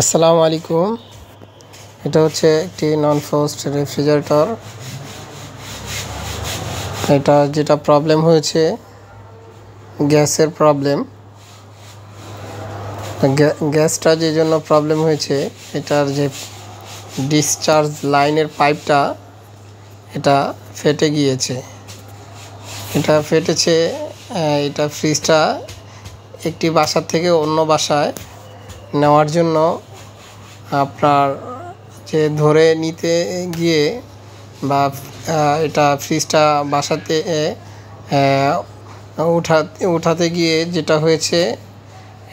আসসালামু আলাইকুম। এটা হচ্ছে একটি নন ফ্রস্ট রেফ্রিজারেটর। এটা যেটা প্রবলেম হয়েছে গ্যাসের প্রবলেম। গ্যাসটা যে জন্য প্রবলেম হয়েছে, এটার যে ডিসচার্জ লাইনের পাইপটা এটা ফেটে গিয়েছে। এটা ফেটেছে, এটা ফ্রিজটা একটি বাসার থেকে অন্য বাসায় নেওয়ার জন্য আপনার যে ধরে নিতে গিয়ে বা এটা ফ্রিজটা বাসাতে উঠাতে গিয়ে যেটা হয়েছে,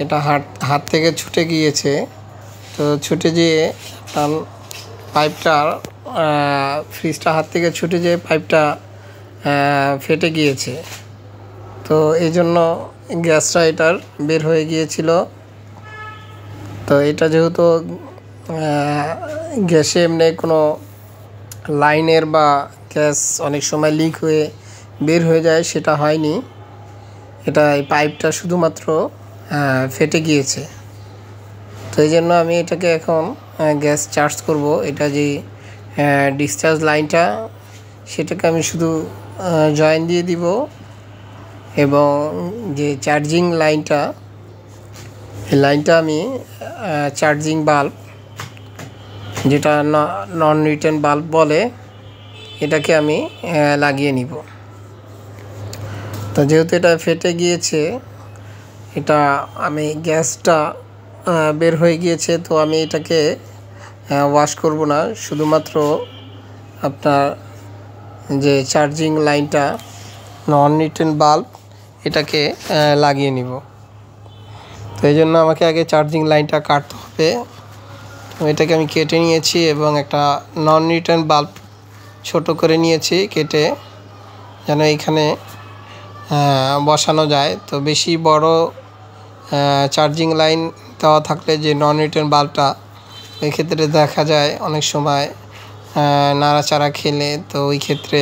এটা হাত থেকে ছুটে গিয়েছে। তো ছুটে যেয়ে পাইপটার ফ্রিজটা হাত থেকে ছুটে যেয়ে পাইপটা ফেটে গিয়েছে। তো এই জন্য গ্যাসটা এটার বের হয়ে গিয়েছিল। তো এটা যেহেতু গ্যাসে এমনি কোনো লাইনের বা গ্যাস অনেক সময় লিক হয়ে বের হয়ে যায়, সেটা হয়নি। এটা এই পাইপটা শুধুমাত্র ফেটে গিয়েছে। তো এই জন্য আমি এটাকে এখন গ্যাস চার্জ করব। এটা যে ডিসচার্জ লাইনটা, সেটাকে আমি শুধু জয়েন দিয়ে দিব, এবং যে চার্জিং লাইনটা, এই লাইনটা আমি চার্জিং বাল্ব, যেটা নন রিটার্ন বাল্ব বলে, এটাকে আমি লাগিয়ে নিব। তো যেহেতু এটা ফেটে গিয়েছে, এটা আমি গ্যাসটা বের হয়ে গিয়েছে, তো আমি এটাকে ওয়াশ করব না, শুধুমাত্র আপনার যে চার্জিং লাইনটা নন রিটার্ন বাল্ব, এটাকে লাগিয়ে নিব। তো এই জন্য আমাকে আগে চার্জিং লাইনটা কাটতে হবে। এটাকে আমি কেটে নিয়েছি এবং একটা নন রিটার্ন বাল্ব ছোট করে নিয়েছি কেটে, যেন এইখানে বসানো যায়। তো বেশি বড় চার্জিং লাইন দেওয়া থাকলে যে নন রিটার্ন বাল্বটা, ওই ক্ষেত্রে দেখা যায় অনেক সময় নাড়াচাড়া খেলে, তো ওই ক্ষেত্রে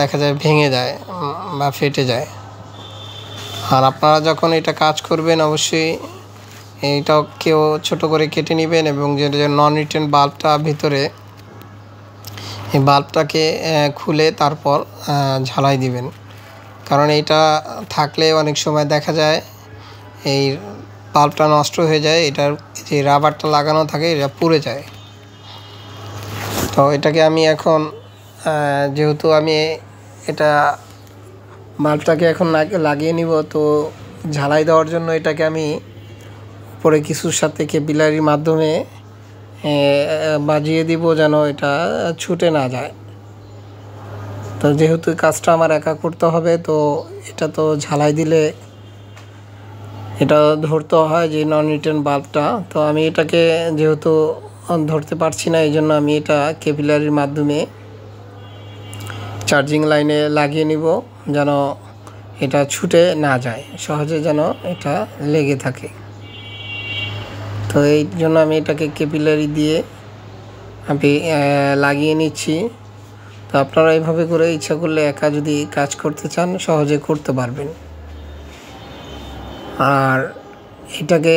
দেখা যায় ভেঙে যায় বা ফেটে যায়। আর আপনারা যখন এটা কাজ করবেন, অবশ্যই এইটাকেও ছোট করে কেটে নেবেন, এবং যে নন রিটার্ন বাল্বটা ভিতরে, এই বাল্বটাকে খুলে তারপর ঝালাই দিবেন। কারণ এইটা থাকলে অনেক সময় দেখা যায় এই বাল্বটা নষ্ট হয়ে যায়, এটার যে রাবারটা লাগানো থাকে এটা পুড়ে যায়। তো এটাকে আমি এখন যেহেতু আমি এটা বাল্বটাকে এখন লাগিয়ে নিব, তো ঝালাই দেওয়ার জন্য এটাকে আমি পরে কিছুর সাথে কেপিলারির মাধ্যমে বাজিয়ে দিব, যেন এটা ছুটে না যায়। তো যেহেতু কাজটা আমার একা করতে হবে, তো এটা তো ঝালাই দিলে এটা ধরতে হয় যে নন রিটার্ন বাল্বটা। তো আমি এটাকে যেহেতু ধরতে পারছি না, এই জন্য আমি এটা কেপিলারির মাধ্যমে চার্জিং লাইনে লাগিয়ে নিব, যেন এটা ছুটে না যায়, সহজে যেন এটা লেগে থাকে। তো এই জন্য আমি এটাকে কেপিলারি দিয়ে আমি লাগিয়ে নিচ্ছি। তো আপনারা এইভাবে করে ইচ্ছা করলে একা যদি কাজ করতে চান, সহজে করতে পারবেন। আর এটাকে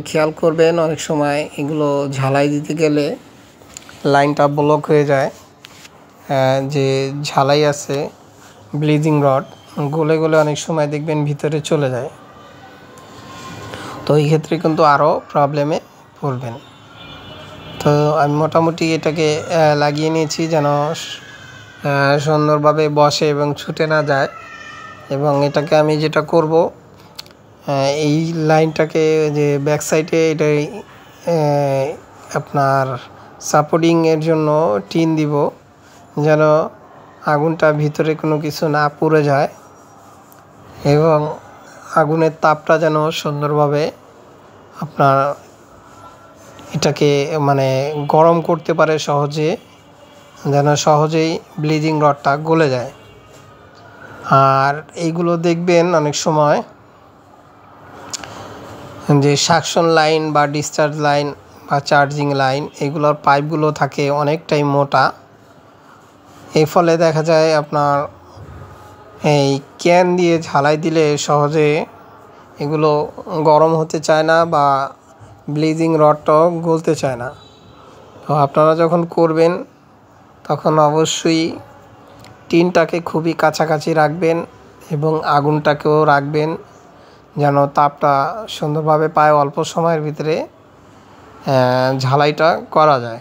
খেয়াল করবেন, অনেক সময় এগুলো ঝালাই দিতে গেলে লাইনটা ব্লক হয়ে যায়। যে ঝালাই আছে ব্লিডিং রড, গলে গলে অনেক সময় দেখবেন ভিতরে চলে যায়। তো এই ক্ষেত্রে কিন্তু আরও প্রবলেমে পড়বেন। তো আমি মোটামুটি এটাকে লাগিয়ে নিয়েছি, যেন সুন্দরভাবে বসে এবং ছুটে না যায়। এবং এটাকে আমি যেটা করব, এই লাইনটাকে যে ব্যাক সাইডে এটাই আপনার সাপোর্টিংয়ের জন্য টিন দিব, যেন আগুনটা ভিতরে কোনো কিছু না পুড়ে যায়, এবং আগুনের তাপটা যেন সুন্দরভাবে আপনার এটাকে মানে গরম করতে পারে সহজে, যেন সহজেই ব্লিডিং রডটা গলে যায়। আর এইগুলো দেখবেন অনেক সময় যে সাকশন লাইন বা ডিসচার্জ লাইন বা চার্জিং লাইন, এগুলোর পাইপগুলো থাকে অনেকটাই মোটা। এর ফলে দেখা যায় আপনার এই ক্যান দিয়ে ঝালাই দিলে সহজে এগুলো গরম হতে চায় না বা ব্লিচিং রডটাও গলতে চায় না। তো আপনারা যখন করবেন তখন অবশ্যই টিনটাকে খুবই কাছাকাছি রাখবেন এবং আগুনটাকেও রাখবেন যেন তাপটা সুন্দরভাবে পায়, অল্প সময়ের ভিতরে ঝালাইটা করা যায়।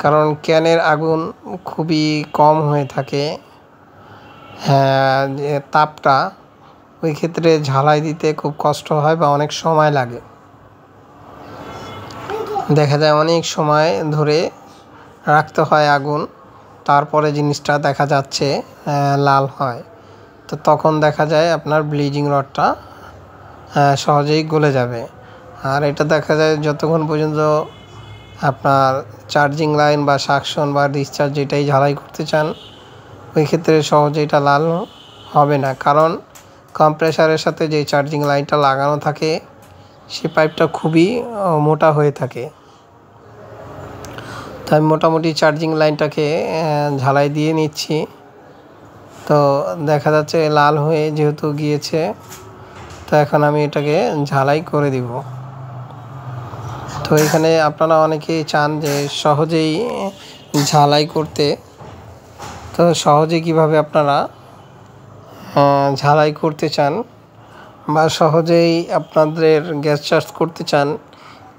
কারণ ক্যানের আগুন খুবই কম হয়ে থাকে যে তাপটা, ওই ক্ষেত্রে ঝালাই দিতে খুব কষ্ট হয় বা অনেক সময় লাগে। দেখা যায় অনেক সময় ধরে রাখতে হয় আগুন, তারপরে জিনিসটা দেখা যাচ্ছে লাল হয়। তো তখন দেখা যায় আপনার ব্লিচিং রডটা সহজেই গলে যাবে। আর এটা দেখা যায় যতক্ষণ পর্যন্ত আপনার চার্জিং লাইন বা সাকশন বা ডিসচার্জ যেটাই ঝালাই করতে চান, ওই ক্ষেত্রে সহজে এটা লাল হবে না। কারণ কম্প্রেসারের সাথে যে চার্জিং লাইনটা লাগানো থাকে সে পাইপটা খুবই মোটা হয়ে থাকে। তাই মোটামুটি চার্জিং লাইনটাকে ঝালাই দিয়ে নিচ্ছি। তো দেখা যাচ্ছে লাল হয়ে যেহেতু গিয়েছে, তো এখন আমি এটাকে ঝালাই করে দিব। তো এখানে আপনারা অনেকেই চান যে সহজেই ঝালাই করতে। তো সহজে কিভাবে আপনারা ঝালাই করতে চান বা সহজেই আপনাদের গ্যাস চার্জ করতে চান,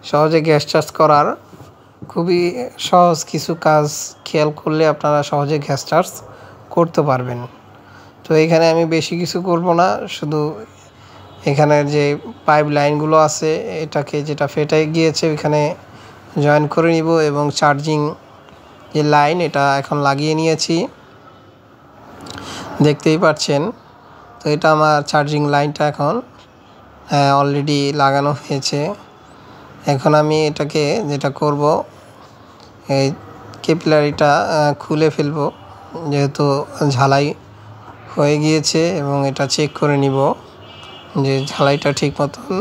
সহজে গ্যাস চার্জ করার খুবই সহজ কিছু কাজ খেয়াল করলে আপনারা সহজে গ্যাস চার্জ করতে পারবেন। তো এখানে আমি বেশি কিছু করব না, শুধু এখানের যে পাইপ লাইনগুলো আছে এটাকে যেটা ফেটে গিয়েছে ওইখানে জয়েন করে নিব এবং চার্জিং যে লাইন এটা এখন লাগিয়ে নিয়েছি, দেখতেই পাচ্ছেন। তো এটা আমার চার্জিং লাইনটা এখন অলরেডি লাগানো হয়েছে। এখন আমি এটাকে যেটা করব, এই ক্যাপিলারিটা খুলে ফেলবো, যেহেতু ঝালাই হয়ে গিয়েছে, এবং এটা চেক করে নিব যে ঝালাইটা ঠিক মতন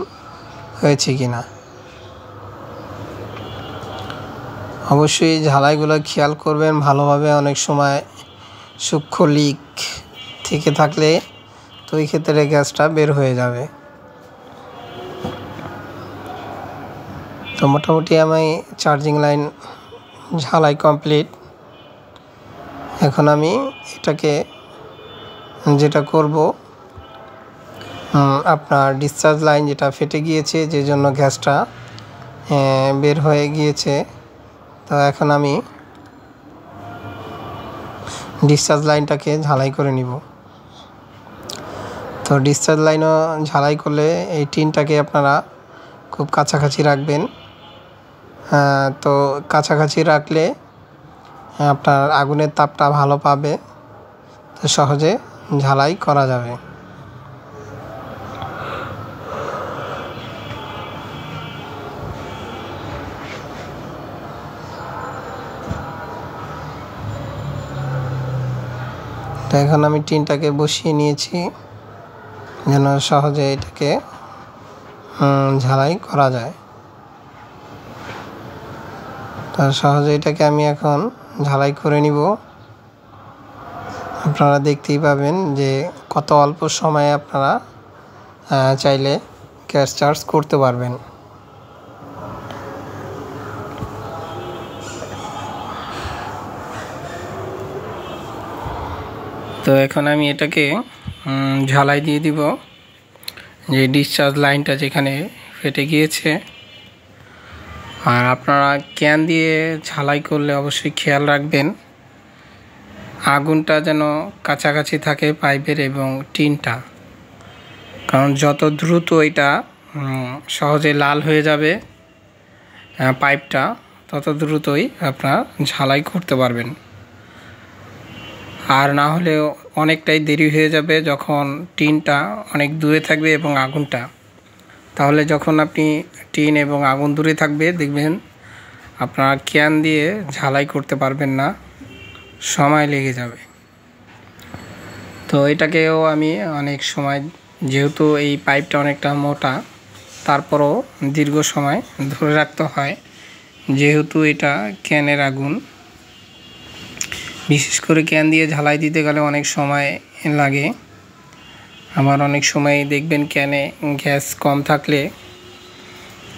হয়েছে কি না। অবশ্যই ঝালাইগুলো খেয়াল করবেন ভালোভাবে। অনেক সময় সূক্ষ্ম লিক থেকে থাকলে তো এই ক্ষেত্রে গ্যাসটা বের হয়ে যাবে। তো মোটামুটি আমি চার্জিং লাইন ঝালাই কমপ্লিট। এখন আমি এটাকে যেটা করব, আপনার ডিসচার্জ লাইন যেটা ফেটে গিয়েছে যে জন্য গ্যাসটা বের হয়ে গিয়েছে, তো এখন আমি ডিসচার্জ লাইনটাকে ঝালাই করে নিব। তো ডিসচার্জ লাইনও ঝালাই করলে এই টিনটাকে আপনারা খুব কাছাকাছি রাখবেন। তো কাছাকাছি রাখলে আপনার আগুনের তাপটা ভালো পাবে, তো সহজে ঝালাই করা যাবে। তো এখন আমি টিনটাকে বসিয়ে নিয়েছি যেন সহজে এটাকে ঝালাই করা যায়। তো সহজে এটাকে আমি এখন ঝালাই করে নিব। আপনারা দেখতেই পাবেন যে কত অল্প সময়ে আপনারা চাইলে গ্যাস চার্জ করতে পারবেন। তো এখন আমি এটাকে ঝালাই দিয়ে দিব, যে ডিসচার্জ লাইনটা যেখানে ফেটে গিয়েছে। আর আপনারা ক্যান দিয়ে ঝালাই করলে অবশ্যই খেয়াল রাখবেন আগুনটা যেন কাছাকাছি থাকে পাইপের এবং টিনটা, কারণ যত দ্রুত এটা সহজে লাল হয়ে যাবে পাইপটা, তত দ্রুতই আপনারা ঝালাই করতে পারবেন। আর না হলে অনেকটাই দেরি হয়ে যাবে যখন টিনটা অনেক দূরে থাকবে এবং আগুনটা, তাহলে যখন আপনি টিন এবং আগুন দূরে থাকবে দেখবেন আপনারা ক্যান দিয়ে ঝালাই করতে পারবেন না, সময় লেগে যাবে। তো এটাকেও আমি অনেক সময়, যেহেতু এই পাইপটা অনেকটা মোটা, তারপরও দীর্ঘ সময় ধরে রাখতে হয়, যেহেতু এটা ক্যানের আগুন। বিশেষ করে ক্যান দিয়ে ঝালাই দিতে গেলে অনেক সময় লাগে। আবার অনেক সময় দেখবেন ক্যানে গ্যাস কম থাকলে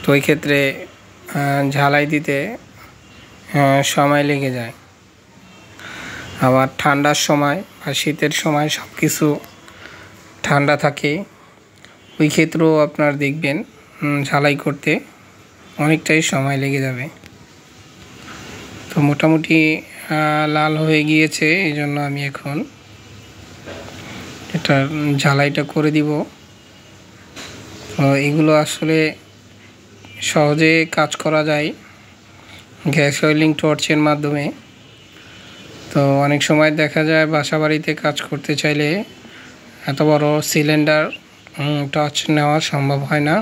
তো ওই ক্ষেত্রে ঝালাই দিতে সময় লেগে যায়। আবার ঠান্ডার সময় বা শীতের সময় সব কিছু ঠান্ডা থাকে, ওই ক্ষেত্রেও আপনার দেখবেন ঝালাই করতে অনেকটাই সময় লেগে যাবে। তো মোটামুটি লাল হয়ে গিয়েছে, এই জন্য আমি এখন এটা ঝালাইটা করে দিব। তো এগুলো আসলে সহজে কাজ করা যায় গ্যাস ওয়েল্ডিং টর্চের মাধ্যমে। তো অনেক সময় দেখা যায় বাসা বাড়িতে কাজ করতে চাইলে এত বড় সিলিন্ডার টর্চ নেওয়া সম্ভব হয় না,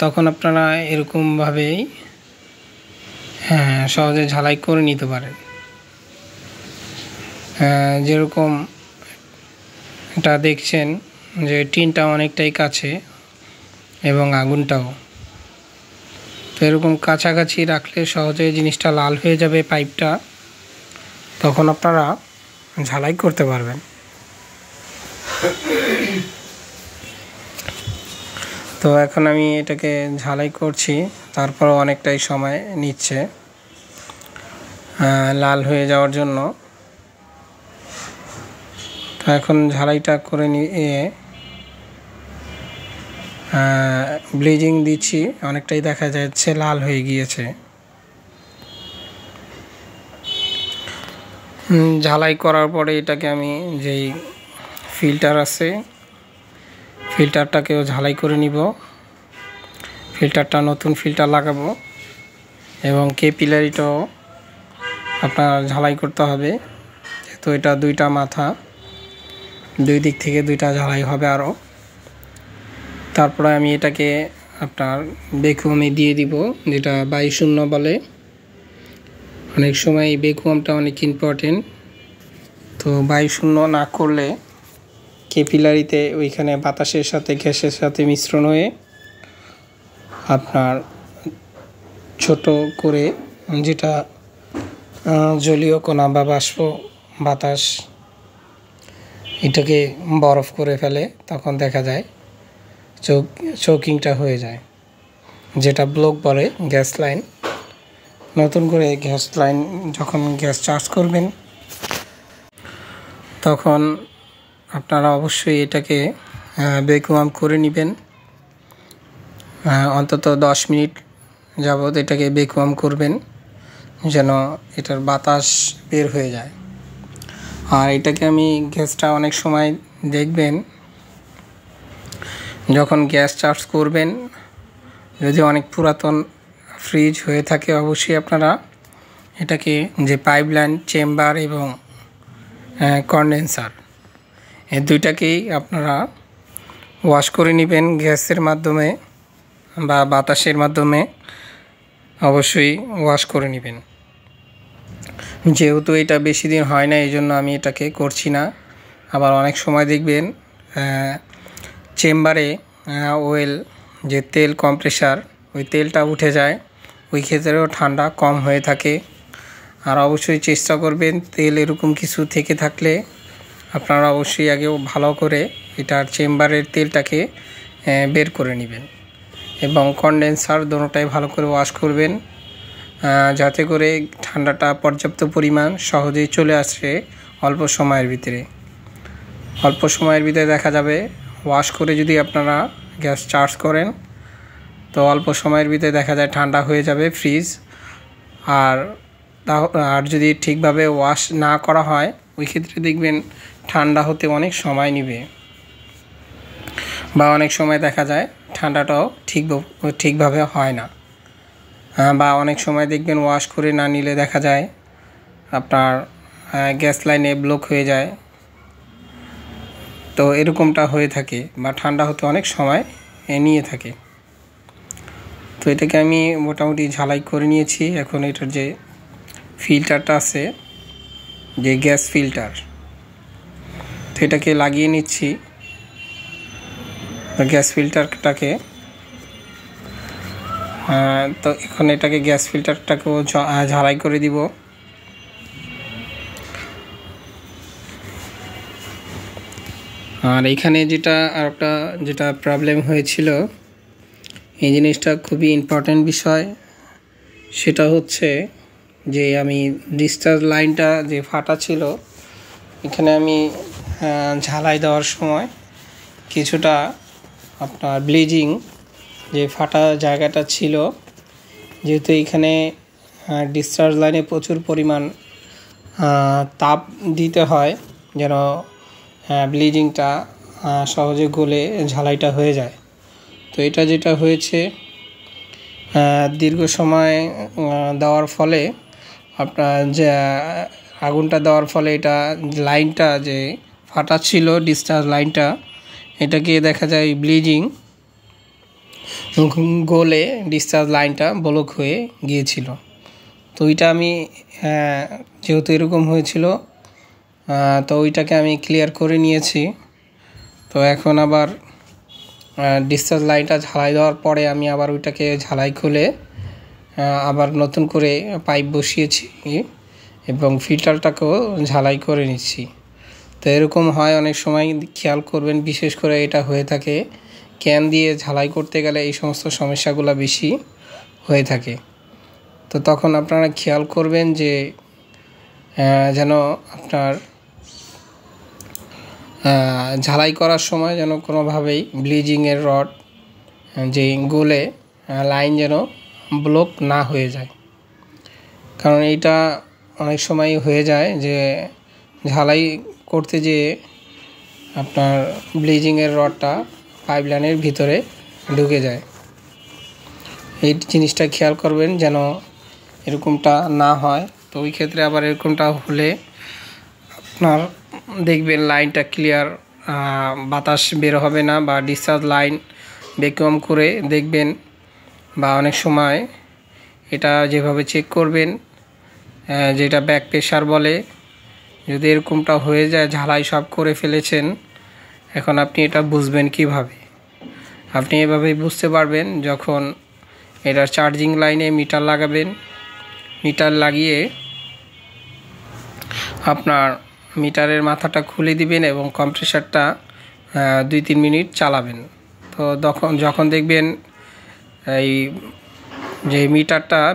তখন আপনারা এরকমভাবেই সহজে ঝালাই করে নিতে পারেন। যেরকম এটা দেখছেন যে টিনটা অনেকটাই কাছে এবং আগুনটাও, তো এরকম কাছাকাছি রাখলে সহজে জিনিসটা লাল হয়ে যাবে পাইপটা, তখন আপনারা ঝালাই করতে পারবেন। তো এখন আমি এটাকে ঝালাই করছি, তারপরও অনেকটাই সময় নিচ্ছে লাল হয়ে যাওয়ার জন্য। তো এখন ঝালাইটা করে নিয়ে ব্লিচিং দিচ্ছি, অনেকটাই দেখা যাচ্ছে লাল হয়ে গিয়েছে। ঝালাই করার পরে এটাকে আমি যেই ফিল্টার আছে ফিল্টারটাকেও ঝালাই করে নিব। ফিল্টারটা নতুন ফিল্টার লাগাবো এবং ক্যাপিলারিটাও আপনার ঝালাই করতে হবে, যেহেতু এটা দুইটা মাথা, দুই দিক থেকে দুইটা ঝালাই হবে আরও। তারপরে আমি এটাকে আপনার ভ্যাকুয়ামে দিয়ে দিব, যেটা 22 বলে। অনেক সময় এই ভ্যাকুয়ামটা অনেক ইম্পর্টেন্ট। তো 22 না করলে ক্যাপিলারিতে ওইখানে বাতাসের সাথে গ্যাসের সাথে মিশ্রণ হয়ে আপনার ছোট করে যেটা জলীয় কণা বা বাষ্প বাতাস এটাকে বরফ করে ফেলে, তখন দেখা যায় চোকিংটা হয়ে যায়, যেটা ব্লক বলে গ্যাস লাইন। নতুন করে গ্যাস লাইন যখন গ্যাস চার্জ করবেন তখন আপনারা অবশ্যই এটাকে ভ্যাকুয়াম করে নেবেন। অন্তত 10 মিনিট যাবত এটাকে ভ্যাকুয়াম করবেন, যেন এটার বাতাস বের হয়ে যায়। আর এটাকে আমি গ্যাসটা অনেক সময় দেখবেন যখন গ্যাস চার্জ করবেন, যদি অনেক পুরাতন ফ্রিজ হয়ে থাকে, অবশ্যই আপনারা এটাকে যে পাইপলাইন, চেম্বার এবং কনডেন্সার, এই দুইটাকেই আপনারা ওয়াশ করে নেবেন গ্যাসের মাধ্যমে বা বাতাসের মাধ্যমে, অবশ্যই ওয়াশ করে নেবেন। যেহেতু এটা বেশি দিন হয় না, এই জন্য আমি এটাকে করছি না। আবার অনেক সময় দেখবেন চেম্বারে ওয়েল যে তেল কম্প্রেসার, ওই তেলটা উঠে যায়, ওই ক্ষেত্রেও ঠান্ডা কম হয়ে থাকে। আর অবশ্যই চেষ্টা করবেন তেল এরকম কিছু থেকে থাকলে আপনারা অবশ্যই আগেও ভালো করে এটার চেম্বারের তেলটাকে বের করে নেবেন এবং কনডেন্সার দুটোটাই ভালো করে ওয়াশ করবেন, যাতে করে ঠান্ডাটা পর্যাপ্ত পরিমাণ সহজেই চলে আসে অল্প সময়ের ভিতরে। অল্প সময়ের ভিতরে দেখা যাবে ওয়াশ করে যদি আপনারা গ্যাস চার্জ করেন, তো অল্প সময়ের ভিতরে দেখা যায় ঠান্ডা হয়ে যাবে ফ্রিজ। আর যদি ঠিকভাবে ওয়াশ না করা হয়, ওই ক্ষেত্রে দেখবেন ঠান্ডা হতে অনেক সময় নেবে, বা অনেক সময় দেখা যায় ঠান্ডাটাও ঠিকভাবে হয় না, বা অনেক সময় দেখবেন ওয়াশ করে না নিলে দেখা যায় আপনার গ্যাস লাইনে ব্লক হয়ে যায়। তো এরকমটা হয়ে থাকে, বা ঠান্ডা হতে অনেক সময় নিয়ে থাকে। তো এটাকে আমি মোটামুটি ঝালাই করে নিয়েছি। এখন এটার যে ফিল্টারটা আছে, যে গ্যাস ফিল্টার, তো এটাকে লাগিয়ে নিচ্ছি। গ্যাস ফিল্টারটাকে তো এখন এটাকে গ্যাস ফিল্টারটাকেও ঝালাই করে দিব। আর এখানে যেটা প্রবলেম হয়েছিল, এই জিনিসটা খুবই ইম্পর্ট্যান্ট বিষয়। সেটা হচ্ছে যে আমি ডিসচার্জ লাইনটা যে ফাটা ছিল, এখানে আমি ঝালাই দেওয়ার সময় কিছুটা আপনার ব্লিজিং যে ফাটা জায়গাটা ছিল, যেহেতু এখানে ডিসচার্জ লাইনে প্রচুর পরিমাণ তাপ দিতে হয় যেন ব্লিজিংটা সহজে গলে ঝালাইটা হয়ে যায়। তো এটা যেটা হয়েছে, দীর্ঘ সময় দেওয়ার ফলে আপনার যে আগুনটা দেওয়ার ফলে এটা লাইনটা যে ফাটা ছিল ডিসচার্জ লাইনটা, এটাকে দেখা যায় ব্লিজিং গলে ডিসচার্জ লাইনটা ব্লক হয়ে গিয়েছিল। তো ওইটা আমি যেহেতু এরকম হয়েছিল, তো ওইটাকে আমি ক্লিয়ার করে নিয়েছি। তো এখন আবার ডিসচার্জ লাইনটা ঝালাই দেওয়ার পরে আমি আবার ওইটাকে ঝালাই খুলে আবার নতুন করে পাইপ বসিয়েছি এবং ফিল্টারটাকেও ঝালাই করে নিচ্ছি। তো এরকম হয় অনেক সময়, খেয়াল করবেন, বিশেষ করে এটা হয়ে থাকে ক্যান দিয়ে ঝালাই করতে গেলে এই সমস্ত সমস্যাগুলো বেশি হয়ে থাকে। তো তখন আপনারা খেয়াল করবেন যে যেন আপনার ঝালাই করার সময় যেন কোনোভাবেই ব্লিজিংয়ের রড যে গলে লাইন যেন ব্লক না হয়ে যায়। কারণ এইটা অনেক সময় হয়ে যায় যে ঝালাই করতে যেয়ে আপনার ব্লিজিংয়ের রডটা পাইপ লাইনের ভিতরে ঢুকে যায়। এই জিনিসটা খেয়াল করবেন যেন এরকমটা না হয়। তো ওই ক্ষেত্রে আবার এরকমটা হলে আপনার দেখবেন লাইনটা ক্লিয়ার, বাতাস বের হবে না, বা ডিসচার্জ লাইন ভ্যাকুয়াম করে দেখবেন, বা অনেক সময় এটা যেভাবে চেক করবেন যেটা ব্যাক প্রেশার বলে, যদি এরকমটা হয়ে যায় ঝালাই সব করে ফেলেছেন, এখন আপনি এটা বুঝবেন কিভাবে? আপনি এভাবেই বুঝতে পারবেন যখন এটা চার্জিং লাইনে মিটার লাগাবেন। মিটার লাগিয়ে আপনার মিটারের মাথাটা খুলে দিবেন এবং কম্প্রেসারটা 2-3 মিনিট চালাবেন। তো যখন দেখবেন এই যে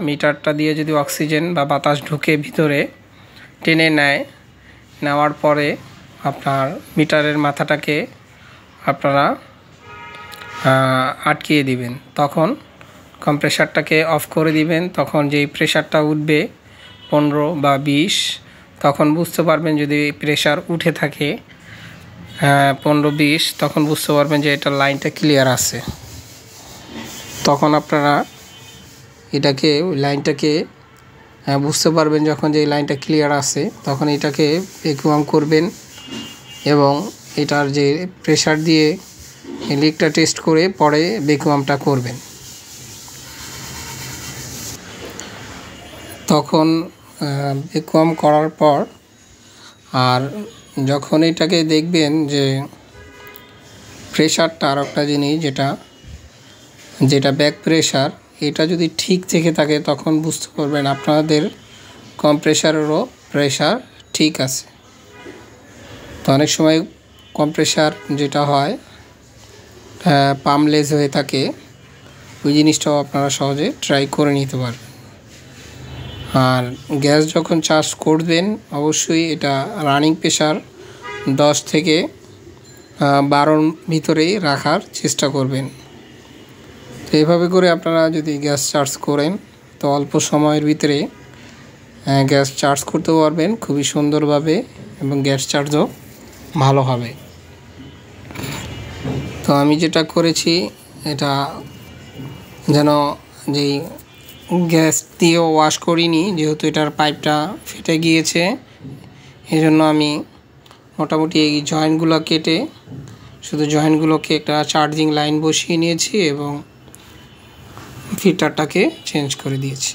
মিটারটা দিয়ে যদি অক্সিজেন বা বাতাস ঢুকে ভিতরে টেনে নেওয়ার পরে আপনার মিটারের মাথাটাকে আপনারা আটকিয়ে দিবেন। তখন কম্প্রেসারটাকে অফ করে দিবেন। তখন যেই প্রেশারটা উঠবে 15 বা 20, তখন বুঝতে পারবেন যদি প্রেশার উঠে থাকে 15-20, তখন বুঝতে পারবেন যে এটার লাইনটা ক্লিয়ার আছে। তখন আপনারা লাইনটাকে বুঝতে পারবেন যখন যে লাইনটা ক্লিয়ার আছে, তখন এটাকে ভ্যাকুয়াম করবেন এবং এটার যে প্রেশার দিয়ে লিকটা টেস্ট করে পরে ভ্যাকুয়ামটা করবেন। তখন ভ্যাকুয়াম করার পর আর যখন এটাকে দেখবেন যে প্রেশারটা, আর একটা জিনিস যেটা ব্যাক প্রেশার, এটা যদি ঠিক থেকে থাকে তখন বুঝতে পারবেন আপনাদের কম্প্রেসারেরও প্রেশার ঠিক আছে। তো অনেক সময় কম্প্রেসার যেটা হয় পাম্পলেস হয়ে থাকে, ওই জিনিসটাও আপনারা সহজে ট্রাই করে নিতে পারবেন। আর গ্যাস যখন চার্জ করবেন অবশ্যই এটা রানিং প্রেশার 10 থেকে 12 ভিতরেই রাখার চেষ্টা করবেন। তো এইভাবে করে আপনারা যদি গ্যাস চার্জ করেন তো অল্প সময়ের ভিতরে গ্যাস চার্জ করতে পারবেন খুবই সুন্দরভাবে, এবং গ্যাস চার্জও ভালো হবে। তো আমি যেটা করেছি, এটা যেন যেই গ্যাস দিয়ে ওয়াশ করিনি, যেহেতু এটার পাইপটা ফেটে গিয়েছে, এই জন্য আমি মোটামুটি এই জয়েন্টগুলো কেটে শুধু জয়েন্টগুলোকে একটা চার্জিং লাইন বসিয়ে নিয়েছি এবং ফিল্টারটাকে চেঞ্জ করে দিয়েছি।